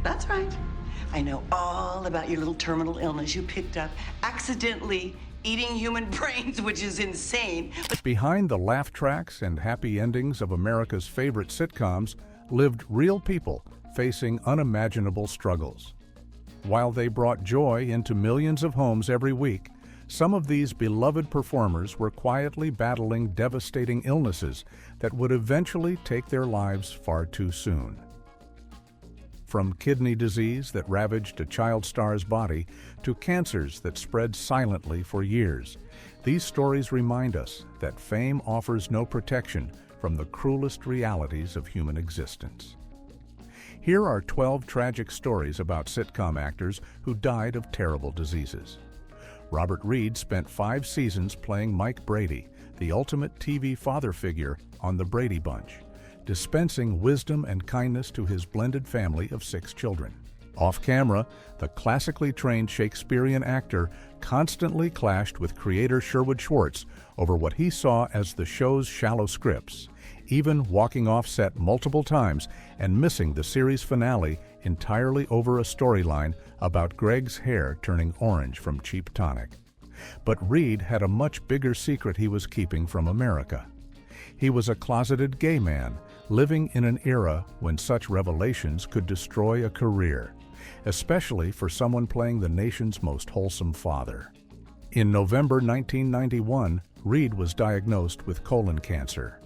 That's right. I know all about your little terminal illness you picked up accidentally eating human brains, which is insane. Behind the laugh tracks and happy endings of America's favorite sitcoms lived real people facing unimaginable struggles. While they brought joy into millions of homes every week, some of these beloved performers were quietly battling devastating illnesses that would eventually take their lives far too soon. From kidney disease that ravaged a child star's body to cancers that spread silently for years, these stories remind us that fame offers no protection from the cruelest realities of human existence. Here are 12 tragic stories about sitcom actors who died of terrible diseases. Robert Reed spent 5 seasons playing Mike Brady, the ultimate TV father figure on The Brady Bunch, dispensing wisdom and kindness to his blended family of 6 children. Off-camera, the classically trained Shakespearean actor constantly clashed with creator Sherwood Schwartz over what he saw as the show's shallow scripts, even walking off set multiple times and missing the series finale entirely over a storyline about Greg's hair turning orange from cheap tonic. But Reed had a much bigger secret he was keeping from America. He was a closeted gay man, living in an era when such revelations could destroy a career, especially for someone playing the nation's most wholesome father. In November 1991, Reed was diagnosed with colon cancer.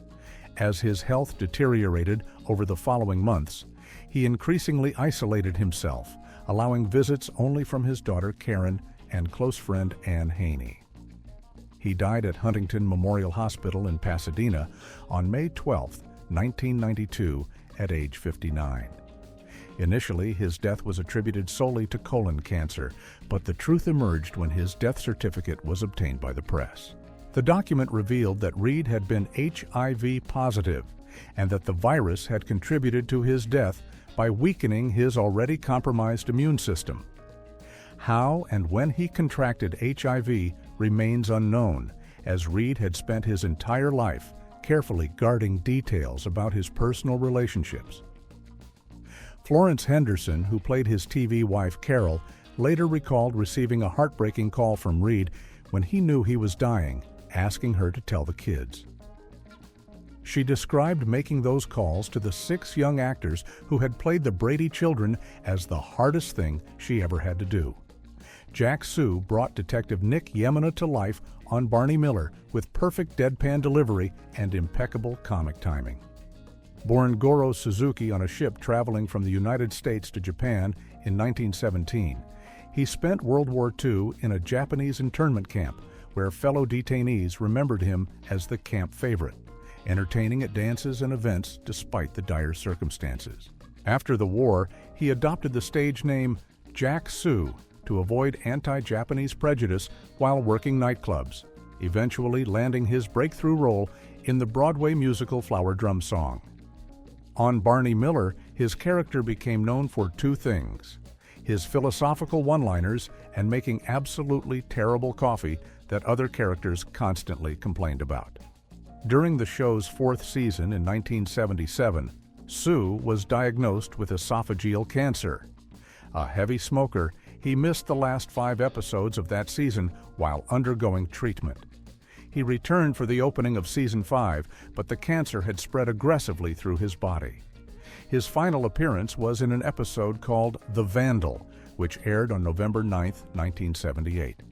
As his health deteriorated over the following months, he increasingly isolated himself, allowing visits only from his daughter Karen and close friend Ann Haney. He died at Huntington Memorial Hospital in Pasadena on May 12, 1992, at age 59. Initially, his death was attributed solely to colon cancer, but the truth emerged when his death certificate was obtained by the press. The document revealed that Reed had been HIV positive and that the virus had contributed to his death by weakening his already compromised immune system. How and when he contracted HIV remains unknown, as Reed had spent his entire life carefully guarding details about his personal relationships. Florence Henderson, who played his TV wife Carol, later recalled receiving a heartbreaking call from Reed when he knew he was dying, asking her to tell the kids. She described making those calls to the 6 young actors who had played the Brady children as the hardest thing she ever had to do. Jack Sue brought Detective Nick Yemena to life on Barney Miller with perfect deadpan delivery and impeccable comic timing. Born Goro Suzuki on a ship traveling from the United States to Japan in 1917, he spent World War II in a Japanese internment camp where fellow detainees remembered him as the camp favorite, entertaining at dances and events despite the dire circumstances. After the war, he adopted the stage name Jack Sue to avoid anti-Japanese prejudice while working nightclubs, eventually landing his breakthrough role in the Broadway musical Flower Drum Song. On Barney Miller, his character became known for 2 things: his philosophical one-liners and making absolutely terrible coffee that other characters constantly complained about. During the show's 4th season in 1977, Sue was diagnosed with esophageal cancer. A heavy smoker, he missed the last 5 episodes of that season while undergoing treatment. He returned for the opening of season 5, but the cancer had spread aggressively through his body. His final appearance was in an episode called The Vandal, which aired on November 9, 1978.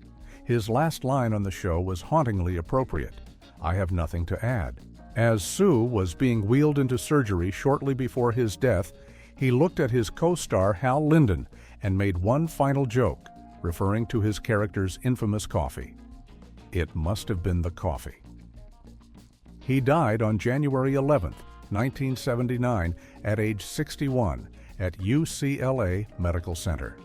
His last line on the show was hauntingly appropriate: "I have nothing to add." As Sue was being wheeled into surgery shortly before his death, he looked at his co-star Hal Linden and made one final joke, referring to his character's infamous coffee. It must have been the coffee. He died on January 11, 1979, at age 61 at UCLA Medical Center.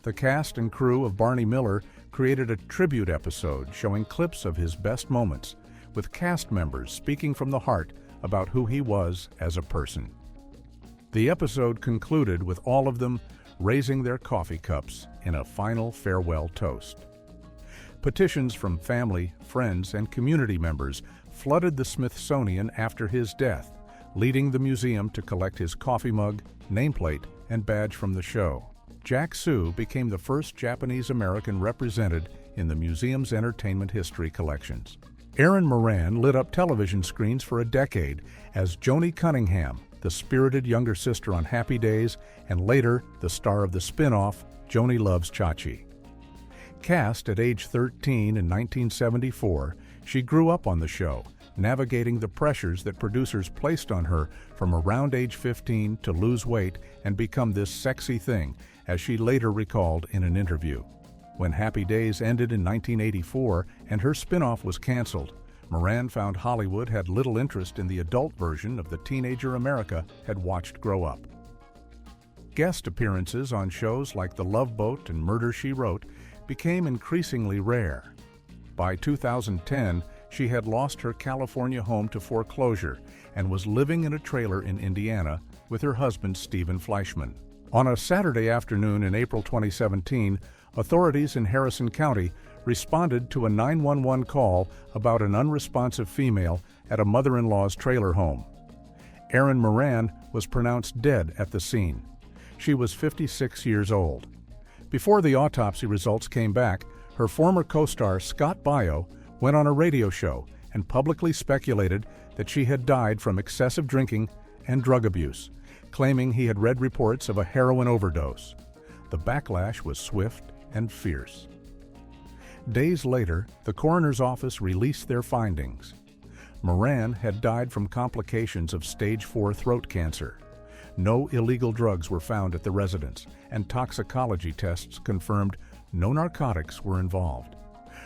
The cast and crew of Barney Miller created a tribute episode showing clips of his best moments, with cast members speaking from the heart about who he was as a person. The episode concluded with all of them raising their coffee cups in a final farewell toast. Petitions from family, friends, and community members flooded the Smithsonian after his death, leading the museum to collect his coffee mug, nameplate, and badge from the show. Jack Sue became the first Japanese American represented in the museum's entertainment history collections. Erin Moran lit up television screens for a decade as Joni Cunningham, the spirited younger sister on Happy Days, and later the star of the spin-off Joni Loves Chachi. Cast at age 13 in 1974, she grew up on the show, navigating the pressures that producers placed on her from around age 15 to lose weight and become this sexy thing, as she later recalled in an interview. When Happy Days ended in 1984 and her spin-off was canceled, Moran found Hollywood had little interest in the adult version of the teenager America had watched grow up. Guest appearances on shows like The Love Boat and Murder, She Wrote became increasingly rare. By 2010, she had lost her California home to foreclosure and was living in a trailer in Indiana with her husband Stephen Fleischman. On a Saturday afternoon in April 2017, authorities in Harrison County responded to a 911 call about an unresponsive female at a mother-in-law's trailer home. Erin Moran was pronounced dead at the scene. She was 56 years old. Before the autopsy results came back, her former co-star Scott Baio went on a radio show and publicly speculated that she had died from excessive drinking and drug abuse, claiming he had read reports of a heroin overdose. The backlash was swift and fierce. Days later, the coroner's office released their findings. Moran had died from complications of stage 4 throat cancer. No illegal drugs were found at the residence, and toxicology tests confirmed no narcotics were involved.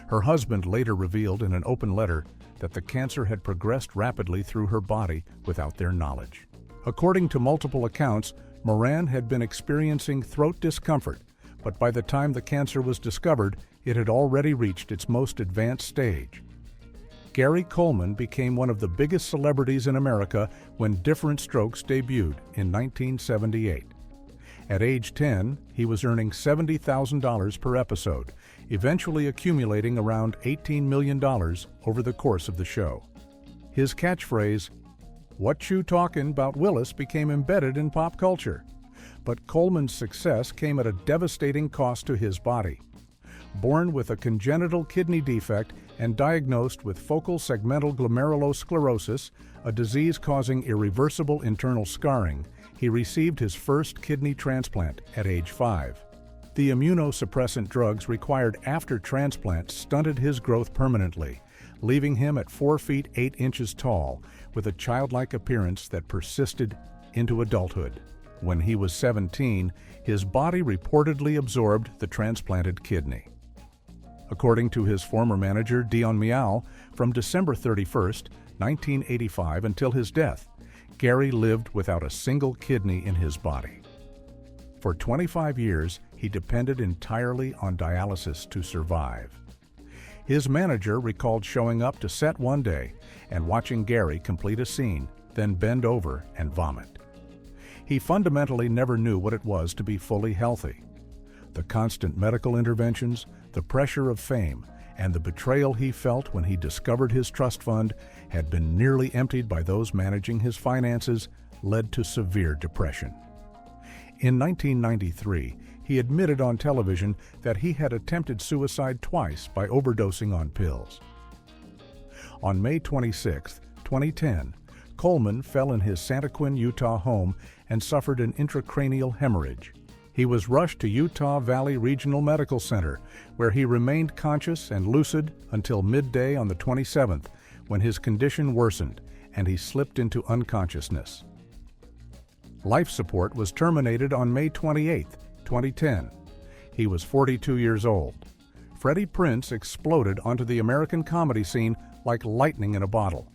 Her husband later revealed in an open letter that the cancer had progressed rapidly through her body without their knowledge. According to multiple accounts, Moran had been experiencing throat discomfort, but by the time the cancer was discovered, it had already reached its most advanced stage. Gary Coleman became one of the biggest celebrities in America when Diff'rent Strokes debuted in 1978. At age 10, he was earning $70,000 per episode, eventually accumulating around $18 million over the course of the show. His catchphrase, "What you talkin' 'bout Willis," became embedded in pop culture. But Coleman's success came at a devastating cost to his body. Born with a congenital kidney defect and diagnosed with focal segmental glomerulosclerosis, a disease causing irreversible internal scarring, he received his first kidney transplant at age 5. The immunosuppressant drugs required after transplant stunted his growth permanently, leaving him at 4 feet 8 inches tall, with a childlike appearance that persisted into adulthood. When he was 17, his body reportedly absorbed the transplanted kidney. According to his former manager, Dion Mial, from December 31, 1985 until his death, Gary lived without a single kidney in his body. For 25 years, he depended entirely on dialysis to survive. His manager recalled showing up to set one day and watching Gary complete a scene, then bend over and vomit. He fundamentally never knew what it was to be fully healthy. The constant medical interventions, the pressure of fame, and the betrayal he felt when he discovered his trust fund had been nearly emptied by those managing his finances, led to severe depression. In 1993, he admitted on television that he had attempted suicide twice by overdosing on pills. On May 26, 2010, Coleman fell in his Santaquin, Utah home and suffered an intracranial hemorrhage. He was rushed to Utah Valley Regional Medical Center, where he remained conscious and lucid until midday on the 27th, when his condition worsened and he slipped into unconsciousness. Life support was terminated on May 28, 2010. He was 42 years old. Freddie Prinze exploded onto the American comedy scene like lightning in a bottle.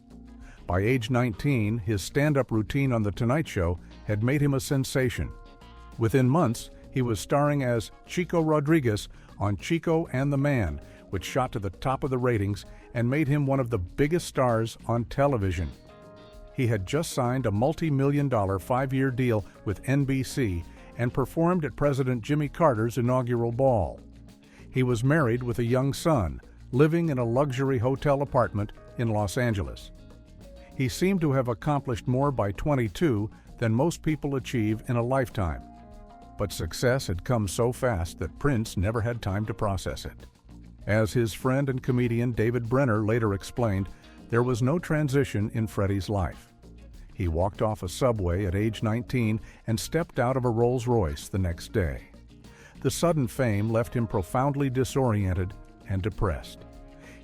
By age 19, his stand-up routine on The Tonight Show had made him a sensation. Within months, he was starring as Chico Rodriguez on Chico and the Man, which shot to the top of the ratings and made him one of the biggest stars on television. He had just signed a multi-million-dollar 5-year deal with NBC and performed at President Jimmy Carter's inaugural ball. He was married with a young son, living in a luxury hotel apartment in Los Angeles. He seemed to have accomplished more by 22 than most people achieve in a lifetime. but success had come so fast that Prince never had time to process it. As his friend and comedian David Brenner later explained, there was no transition in Freddie's life. He walked off a subway at age 19 and stepped out of a Rolls-Royce the next day. The sudden fame left him profoundly disoriented and depressed.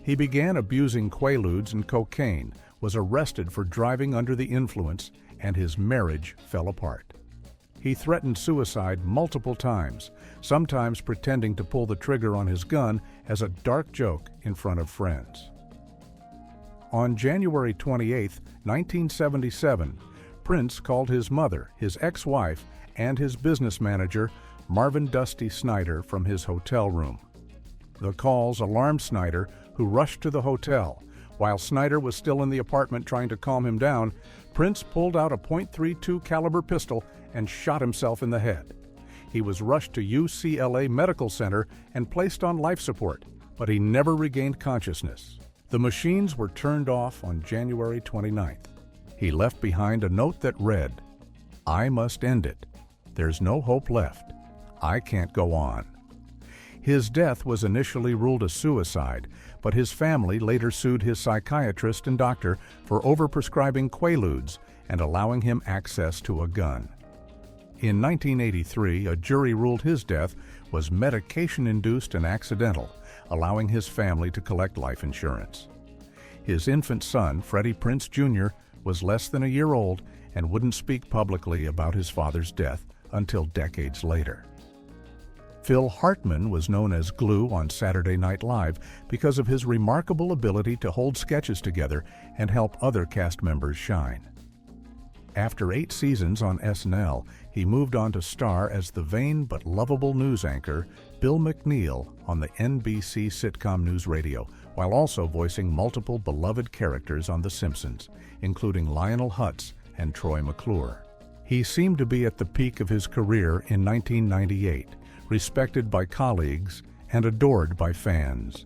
He began abusing Quaaludes and cocaine, was arrested for driving under the influence, and his marriage fell apart. He threatened suicide multiple times, sometimes pretending to pull the trigger on his gun as a dark joke in front of friends. On January 28, 1977, Prince called his mother, his ex-wife, and his business manager, Marvin Dusty Snyder, from his hotel room. The calls alarmed Snyder, who rushed to the hotel. While Snyder was still in the apartment trying to calm him down, Prince pulled out a .32 caliber pistol and shot himself in the head. He was rushed to UCLA Medical Center and placed on life support, but he never regained consciousness. The machines were turned off on January 29th. He left behind a note that read, "I must end it. There's no hope left. I can't go on." His death was initially ruled a suicide, but his family later sued his psychiatrist and doctor for overprescribing Quaaludes and allowing him access to a gun. In 1983, a jury ruled his death was medication-induced and accidental, allowing his family to collect life insurance. His infant son, Freddie Prinze Jr., was less than a year old and wouldn't speak publicly about his father's death until decades later. Phil Hartman was known as Glue on Saturday Night Live because of his remarkable ability to hold sketches together and help other cast members shine. After 8 seasons on SNL, he moved on to star as the vain but lovable news anchor Bill McNeil on the NBC Sitcom News Radio, while also voicing multiple beloved characters on The Simpsons, including Lionel Hutz and Troy McClure. He seemed to be at the peak of his career in 1998, respected by colleagues and adored by fans.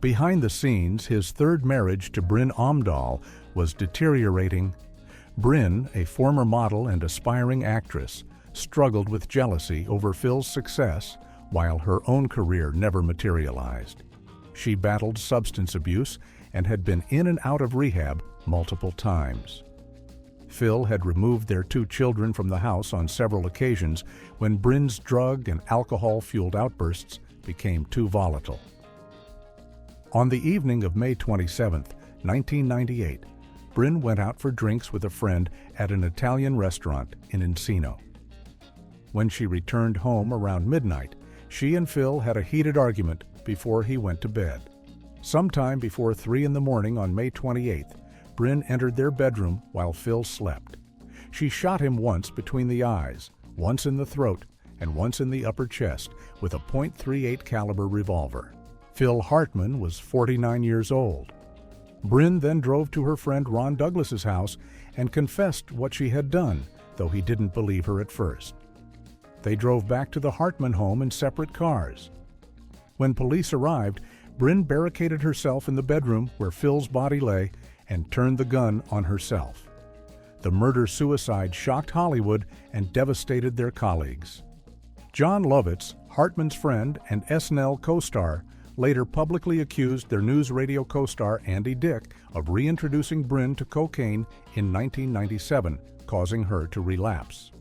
Behind the scenes, his third marriage to Bryn Omdahl was deteriorating. Bryn, a former model and aspiring actress, struggled with jealousy over Phil's success, while her own career never materialized. She battled substance abuse and had been in and out of rehab multiple times. Phil had removed their 2 children from the house on several occasions when Bryn's drug and alcohol-fueled outbursts became too volatile. On the evening of May 27, 1998, Bryn went out for drinks with a friend at an Italian restaurant in Encino. When she returned home around midnight, she and Phil had a heated argument before he went to bed. Sometime before 3 in the morning on May 28th, Bryn entered their bedroom while Phil slept. She shot him once between the eyes, once in the throat, and once in the upper chest with a .38 caliber revolver. Phil Hartman was 49 years old. Bryn then drove to her friend Ron Douglas's house and confessed what she had done, though he didn't believe her at first. They drove back to the Hartman home in separate cars. When police arrived, Bryn barricaded herself in the bedroom where Phil's body lay and turned the gun on herself. The murder-suicide shocked Hollywood and devastated their colleagues. Jon Lovitz, Hartman's friend and SNL co-star, later publicly accused their news radio co-star Andy Dick of reintroducing Bryn to cocaine in 1997, causing her to relapse.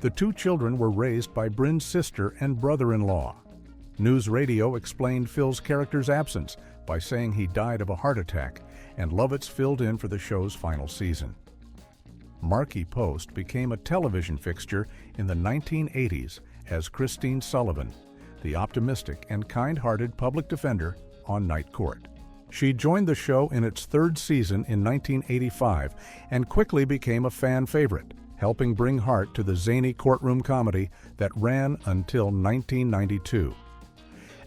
The 2 children were raised by Bryn's sister and brother-in-law. News Radio explained Phil's character's absence by saying he died of a heart attack, and Lovitz filled in for the show's final season. Marky Post became a television fixture in the 1980s as Christine Sullivan, the optimistic and kind-hearted public defender on Night Court. She joined the show in its 3rd season in 1985 and quickly became a fan favorite, helping bring heart to the zany courtroom comedy that ran until 1992.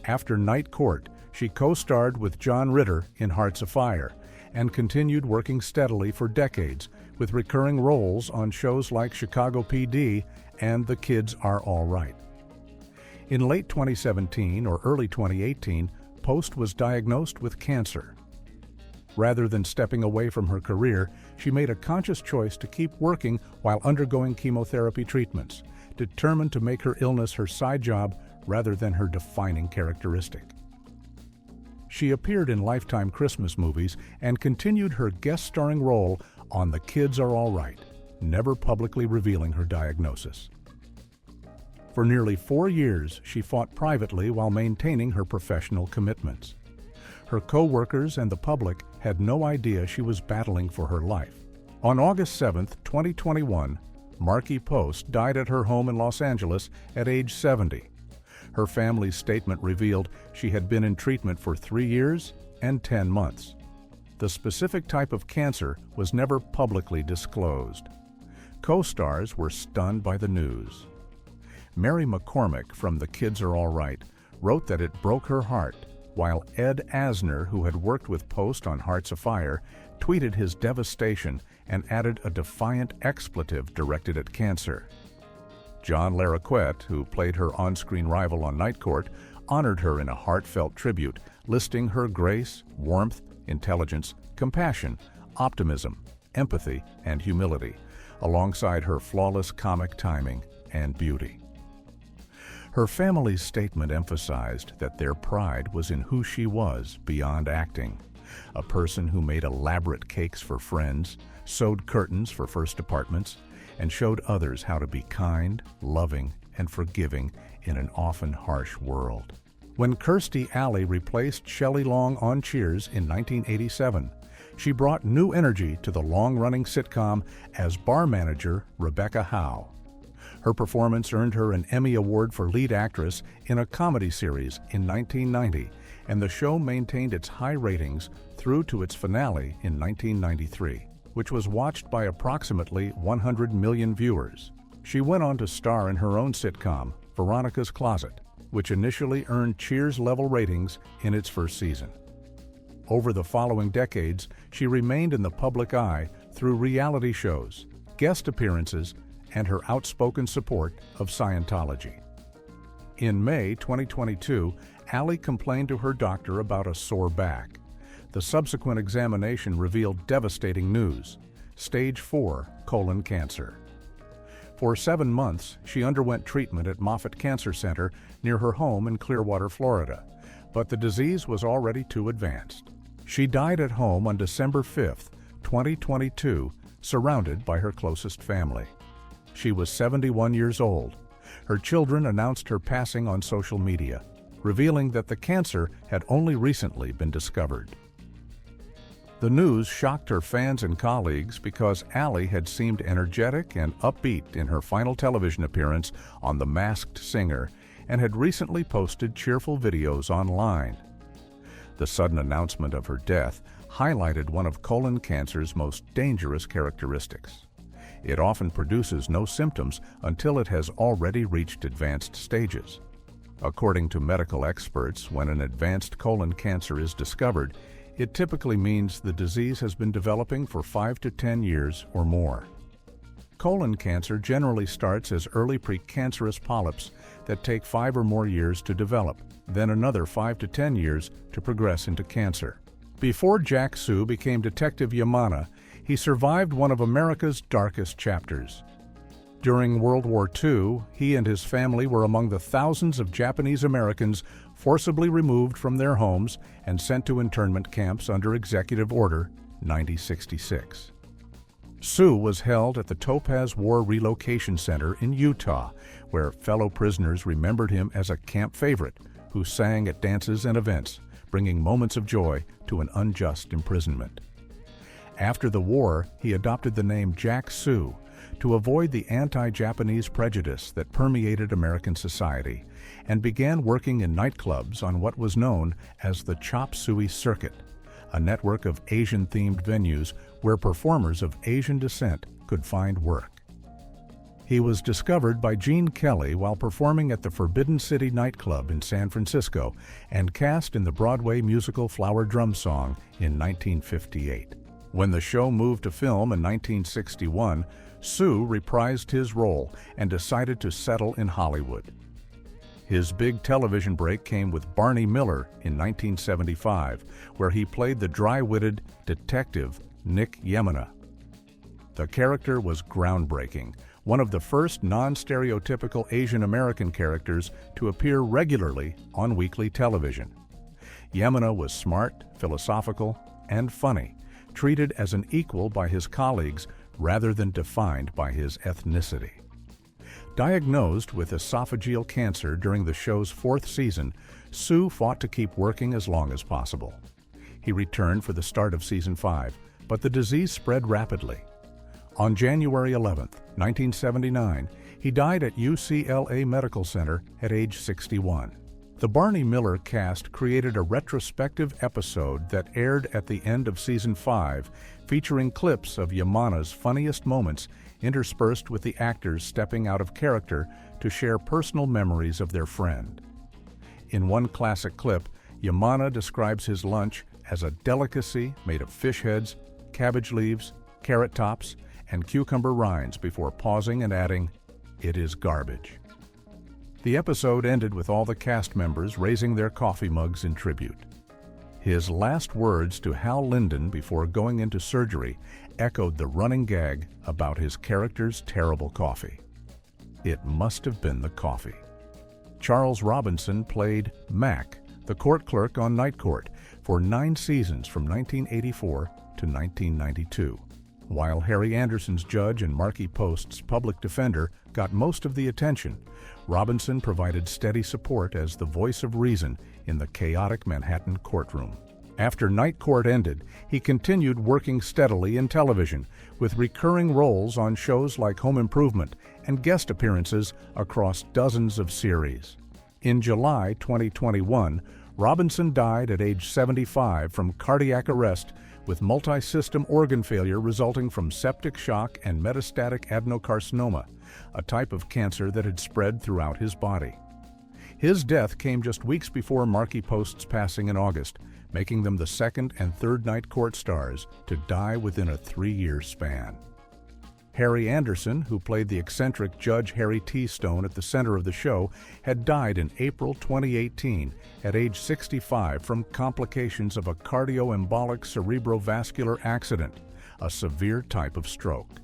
After Night Court, she co-starred with John Ritter in Hearts Afire and continued working steadily for decades with recurring roles on shows like Chicago PD and The Kids Are All Right. In late 2017 or early 2018, Post was diagnosed with cancer. Rather than stepping away from her career, she made a conscious choice to keep working while undergoing chemotherapy treatments, determined to make her illness her side job rather than her defining characteristic. She appeared in Lifetime Christmas movies and continued her guest-starring role on The Kids Are All Right, never publicly revealing her diagnosis. For nearly 4 years, she fought privately while maintaining her professional commitments. Her co-workers and the public had no idea she was battling for her life. On August 7, 2021, Markie Post died at her home in Los Angeles at age 70. Her family's statement revealed she had been in treatment for 3 years and 10 months. The specific type of cancer was never publicly disclosed. Co-stars were stunned by the news. Mary McCormick from The Kids Are All Right wrote that it broke her heart, while Ed Asner, who had worked with Post on Hearts Afire, tweeted his devastation and added a defiant expletive directed at cancer. John Larroquette, who played her on-screen rival on Night Court, honored her in a heartfelt tribute, listing her grace, warmth, intelligence, compassion, optimism, empathy, and humility, alongside her flawless comic timing and beauty. Her family's statement emphasized that their pride was in who she was beyond acting, a person who made elaborate cakes for friends, sewed curtains for first apartments, and showed others how to be kind, loving, and forgiving in an often harsh world. When Kirstie Alley replaced Shelley Long on Cheers in 1987, she brought new energy to the long-running sitcom as bar manager Rebecca Howe. Her performance earned her an Emmy Award for lead actress in a comedy series in 1990, and the show maintained its high ratings through to its finale in 1993, which was watched by approximately 100 million viewers. She went on to star in her own sitcom, Veronica's Closet, which initially earned Cheers-level ratings in its first season. Over the following decades, she remained in the public eye through reality shows, guest appearances, and her outspoken support of Scientology. In May 2022, Alley complained to her doctor about a sore back. The subsequent examination revealed devastating news: stage 4 colon cancer. For 7 months, she underwent treatment at Moffitt Cancer Center near her home in Clearwater, Florida, but the disease was already too advanced. She died at home on December 5, 2022, surrounded by her closest family. She was 71 years old. Her children announced her passing on social media, revealing that the cancer had only recently been discovered. The news shocked her fans and colleagues because Alley had seemed energetic and upbeat in her final television appearance on The Masked Singer and had recently posted cheerful videos online. The sudden announcement of her death highlighted one of colon cancer's most dangerous characteristics. It often produces no symptoms until it has already reached advanced stages. According to medical experts, when an advanced colon cancer is discovered, it typically means the disease has been developing for 5 to 10 years or more. Colon cancer generally starts as early precancerous polyps that take 5 or more years to develop, then another 5 to 10 years to progress into cancer. Before Jack Soo became Detective Yamana, he survived one of America's darkest chapters. During World War II, he and his family were among the thousands of Japanese Americans forcibly removed from their homes and sent to internment camps under Executive Order 9066. Soo was held at the Topaz War Relocation Center in Utah, where fellow prisoners remembered him as a camp favorite who sang at dances and events, bringing moments of joy to an unjust imprisonment. After the war, he adopted the name Jack Soo to avoid the anti-Japanese prejudice that permeated American society, and began working in nightclubs on what was known as the Chop Suey Circuit, a network of Asian-themed venues where performers of Asian descent could find work. He was discovered by Gene Kelly while performing at the Forbidden City nightclub in San Francisco and cast in the Broadway musical Flower Drum Song in 1958. When the show moved to film in 1961, Soo reprised his role and decided to settle in Hollywood. His big television break came with Barney Miller in 1975, where he played the dry-witted detective Nick Yemena. The character was groundbreaking, one of the first non-stereotypical Asian American characters to appear regularly on weekly television. Yemena was smart, philosophical, and funny, treated as an equal by his colleagues rather than defined by his ethnicity. Diagnosed with esophageal cancer during the show's 4th season, Sue fought to keep working as long as possible. He returned for the start of season 5, but the disease spread rapidly. On January 11, 1979, he died at UCLA Medical Center at age 61. The Barney Miller cast created a retrospective episode that aired at the end of season 5, featuring clips of Yemana's funniest moments interspersed with the actors stepping out of character to share personal memories of their friend. In one classic clip, Yemana describes his lunch as a delicacy made of fish heads, cabbage leaves, carrot tops, and cucumber rinds before pausing and adding, "It is garbage." The episode ended with all the cast members raising their coffee mugs in tribute. His last words to Hal Linden before going into surgery echoed the running gag about his character's terrible coffee. It must have been the coffee. Charles Robinson played Mac, the court clerk on Night Court, for 9 seasons from 1984 to 1992. While Harry Anderson's judge and Markie Post's public defender got most of the attention, Robinson provided steady support as the voice of reason in the chaotic Manhattan courtroom. After Night Court ended, he continued working steadily in television, with recurring roles on shows like Home Improvement and guest appearances across dozens of series. In July 2021, Robinson died at age 75 from cardiac arrest with multi-system organ failure resulting from septic shock and metastatic adenocarcinoma, a type of cancer that had spread throughout his body. His death came just weeks before Markie Post's passing in August, making them the 2nd and 3rd Night Court stars to die within a 3-year span. Harry Anderson, who played the eccentric Judge Harry T. Stone at the center of the show, had died in April 2018 at age 65 from complications of a cardioembolic cerebrovascular accident, a severe type of stroke.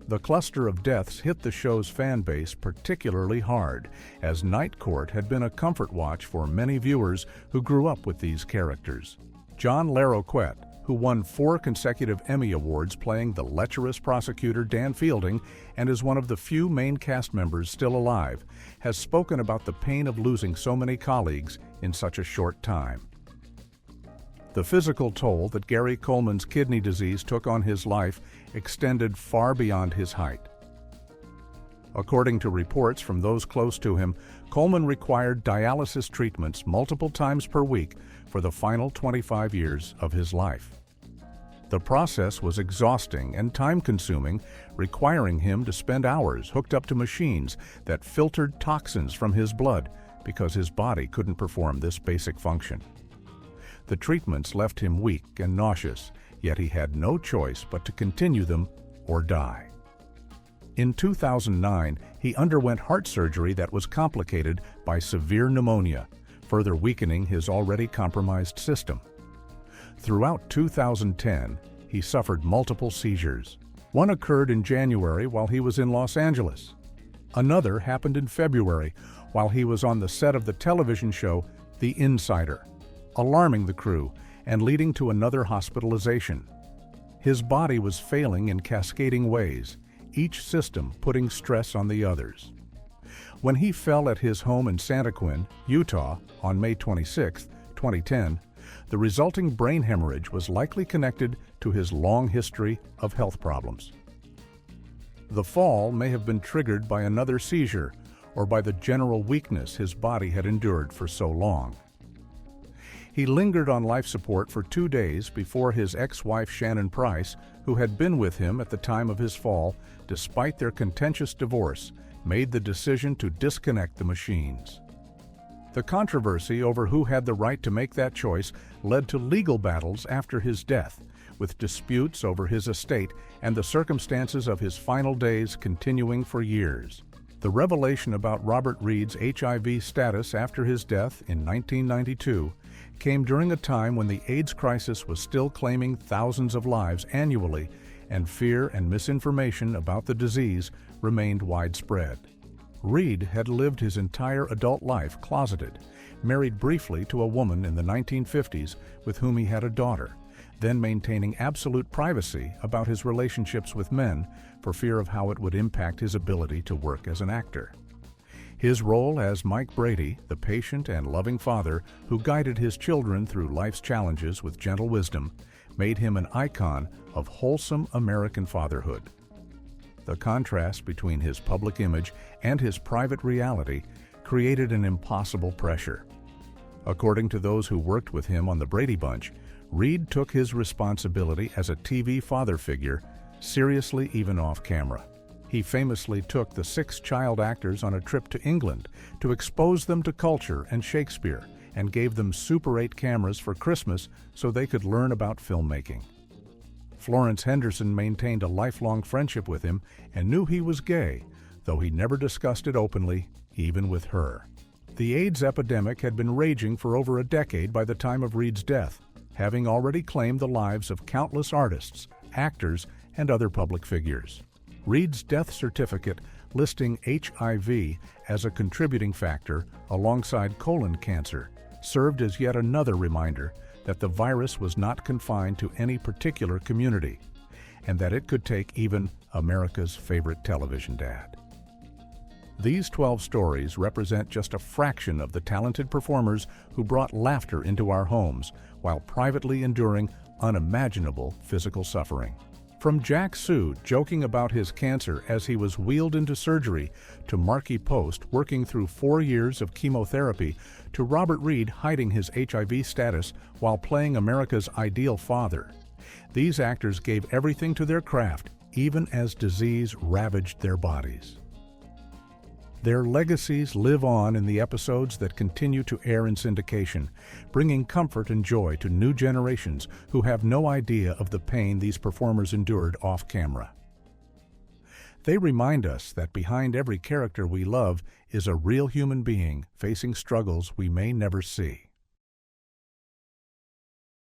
The cluster of deaths hit the show's fan base particularly hard, as Night Court had been a comfort watch for many viewers who grew up with these characters. John Larroquette, who won 4 consecutive Emmy Awards playing the lecherous prosecutor Dan Fielding and is one of the few main cast members still alive, has spoken about the pain of losing so many colleagues in such a short time. The physical toll that Gary Coleman's kidney disease took on his life extended far beyond his height. According to reports from those close to him, Coleman required dialysis treatments multiple times per week for the final 25 years of his life. The process was exhausting and time-consuming, requiring him to spend hours hooked up to machines that filtered toxins from his blood because his body couldn't perform this basic function. The treatments left him weak and nauseous, yet he had no choice but to continue them or die. In 2009, he underwent heart surgery that was complicated by severe pneumonia, further weakening his already compromised system. Throughout 2010, he suffered multiple seizures. One occurred in January while he was in Los Angeles. Another happened in February while he was on the set of the television show The Insider, alarming the crew and leading to another hospitalization. His body was failing in cascading ways, each system putting stress on the others. When he fell at his home in Santaquin, Utah, on May 26, 2010, the resulting brain hemorrhage was likely connected to his long history of health problems. The fall may have been triggered by another seizure or by the general weakness his body had endured for so long. He lingered on life support for 2 days before his ex-wife Shannon Price, who had been with him at the time of his fall, despite their contentious divorce, made the decision to disconnect the machines. The controversy over who had the right to make that choice led to legal battles after his death, with disputes over his estate and the circumstances of his final days continuing for years. The revelation about Robert Reed's HIV status after his death in 1992 came during a time when the AIDS crisis was still claiming thousands of lives annually and fear and misinformation about the disease remained widespread. Reed had lived his entire adult life closeted, married briefly to a woman in the 1950s with whom he had a daughter, then maintaining absolute privacy about his relationships with men for fear of how it would impact his ability to work as an actor. His role as Mike Brady, the patient and loving father who guided his children through life's challenges with gentle wisdom, made him an icon of wholesome American fatherhood. The contrast between his public image and his private reality created an impossible pressure. According to those who worked with him on the Brady Bunch, Reed took his responsibility as a TV father figure seriously even off camera. He famously took the 6 child actors on a trip to England to expose them to culture and Shakespeare, and gave them Super 8 cameras for Christmas so they could learn about filmmaking. Florence Henderson maintained a lifelong friendship with him and knew he was gay, though he never discussed it openly, even with her. The AIDS epidemic had been raging for over a decade by the time of Reed's death, having already claimed the lives of countless artists, actors, and other public figures. Reed's death certificate listing HIV as a contributing factor alongside colon cancer served as yet another reminder that the virus was not confined to any particular community, and that it could take even America's favorite television dad. These 12 stories represent just a fraction of the talented performers who brought laughter into our homes while privately enduring unimaginable physical suffering. From Jack Sue joking about his cancer as he was wheeled into surgery, to Marky Post working through 4 years of chemotherapy, to Robert Reed hiding his HIV status while playing America's ideal father. These actors gave everything to their craft, even as disease ravaged their bodies. Their legacies live on in the episodes that continue to air in syndication, bringing comfort and joy to new generations who have no idea of the pain these performers endured off camera. They remind us that behind every character we love is a real human being facing struggles we may never see.